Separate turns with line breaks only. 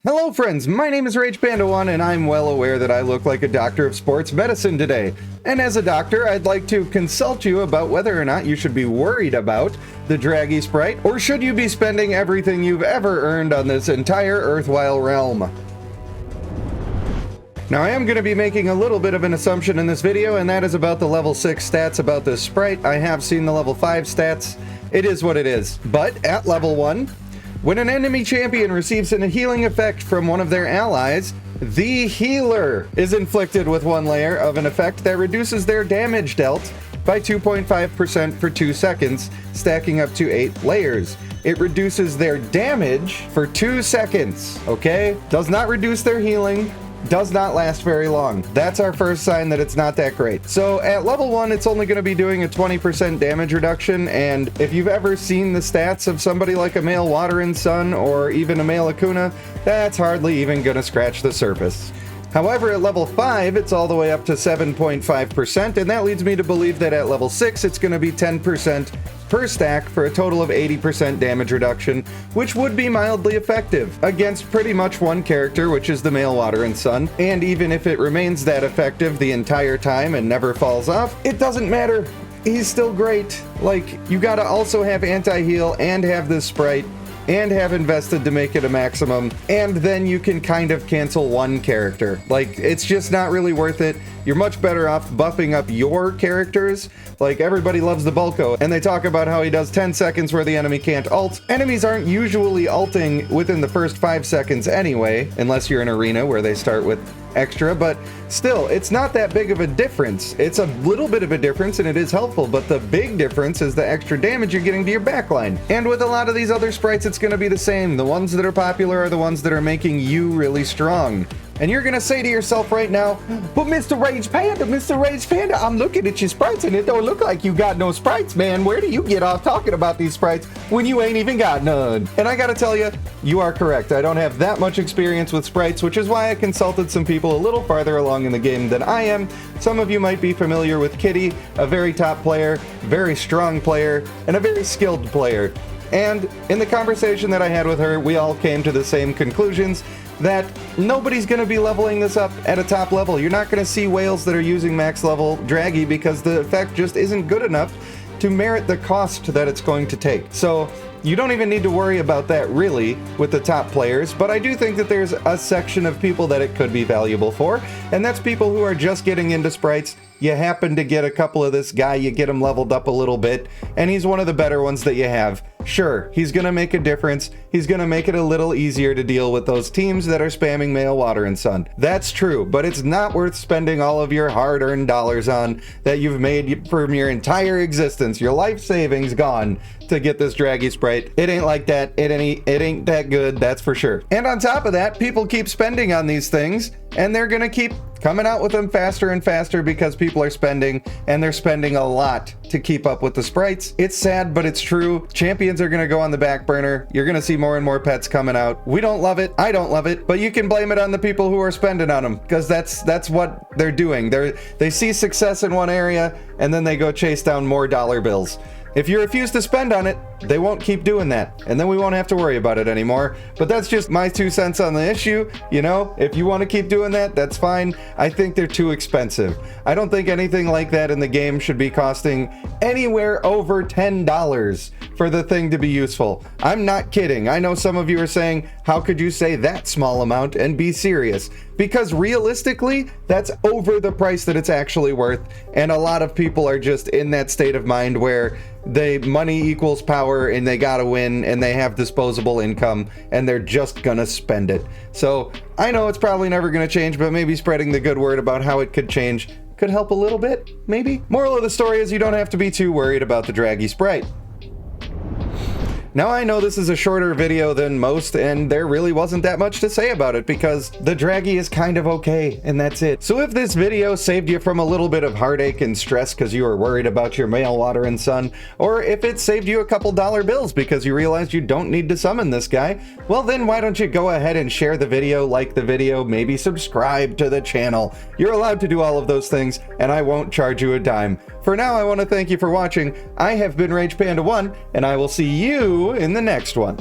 Hello friends, my name is RagePanda1 and I'm well aware that I look like a doctor of sports medicine today. And as a doctor, I'd like to consult you about whether or not you should be worried about the Draggi Sprite, or should you be spending everything you've ever earned on this entire Earthwhile realm. Now I am going to be making a little bit of an assumption in this video, and that is about the level 6 stats about this Sprite. I have seen the level 5 stats. It is what it is. But at level 1, when an enemy champion receives a healing effect from one of their allies, the healer is inflicted with one layer of an effect that reduces their damage dealt by 2.5% for 2 seconds, stacking up to 8 layers. It reduces their damage for 2 seconds, okay? Does not reduce their healing, does not last very long. That's our first sign that it's not that great. So at level 1, it's only going to be doing a 20% damage reduction, and if you've ever seen the stats of somebody like a male Water and Sun or even a male Akuna, that's hardly even going to scratch the surface. However, at level 5, it's all the way up to 7.5%, and that leads me to believe that at level 6, it's going to be 10% per stack for a total of 80% damage reduction, which would be mildly effective against pretty much one character, which is the male Water and Sun. And even if it remains that effective the entire time and never falls off, it doesn't matter. He's still great. Like, you gotta also have anti-heal and have this Sprite and have invested to make it a maximum, and then you can kind of cancel one character. Like, it's just not really worth it. You're much better off buffing up your characters. Like, everybody loves the Bulko, and they talk about how he does 10 seconds where the enemy can't ult. Enemies aren't usually ulting within the first 5 seconds anyway, unless you're in arena where they start with extra, but still, it's not that big of a difference. It's a little bit of a difference, and it is helpful, but the big difference is the extra damage you're getting to your backline. And with a lot of these other sprites, it's going to be the same. The ones that are popular are the ones that are making you really strong. And you're gonna say to yourself right now, but Mr. Rage Panda, I'm looking at your sprites and it don't look like you got no sprites, man. Where do you get off talking about these sprites when you ain't even got none? And I gotta tell you, you are correct. I don't have that much experience with sprites, which is why I consulted some people a little farther along in the game than I am. Some of you might be familiar with Kitty, a very top player, very strong player, and a very skilled player. And in the conversation that I had with her, we all came to the same conclusions, that nobody's going to be leveling this up at a top level. You're not going to see whales that are using max level Draggi because the effect just isn't good enough to merit the cost that it's going to take. So you don't even need to worry about that really with the top players, but I do think that there's a section of people that it could be valuable for, and that's people who are just getting into sprites. You happen to get a couple of this guy, you get him leveled up a little bit, and he's one of the better ones that you have. Sure, he's going to make a difference. He's going to make it a little easier to deal with those teams that are spamming male Water and Sun. That's true, but it's not worth spending all of your hard-earned dollars on that you've made from your entire existence, your life savings gone to get this Draggi Sprite. It ain't like that. It ain't that good, that's for sure. And on top of that, people keep spending on these things, and they're going to keep coming out with them faster and faster because people are spending, and they're spending a lot to keep up with the sprites. It's sad, but it's true. Champions are going to go on the back burner. You're going to see more and more pets coming out. We don't love it. I don't love it, but you can blame it on the people who are spending on them, because that's what they're doing. They see success in one area, and then they go chase down more dollar bills. If you refuse to spend on it, they won't keep doing that, and then we won't have to worry about it anymore. But that's just my 2 cents on the issue. You know, if you want to keep doing that, that's fine. I think they're too expensive. I don't think anything like that in the game should be costing anywhere over $10 for the thing to be useful. I'm not kidding. I know some of you are saying, how could you say that small amount and be serious? Because realistically, that's over the price that it's actually worth, and a lot of people are just in that state of mind where money equals power, and they gotta win, and they have disposable income, and they're just gonna spend it. So I know it's probably never gonna change, but maybe spreading the good word about how it could change could help a little bit, maybe. Moral of the story is you don't have to be too worried about the Draggi Sprite. Now I know this is a shorter video than most, and there really wasn't that much to say about it because the Draggi is kind of okay, and that's it. So if this video saved you from a little bit of heartache and stress because you were worried about your male Water and Sun, or if it saved you a couple dollar bills because you realized you don't need to summon this guy, well then why don't you go ahead and share the video, like the video, maybe subscribe to the channel. You're allowed to do all of those things, and I won't charge you a dime. For now, I want to thank you for watching. I have been RagePanda1, and I will see you in the next one.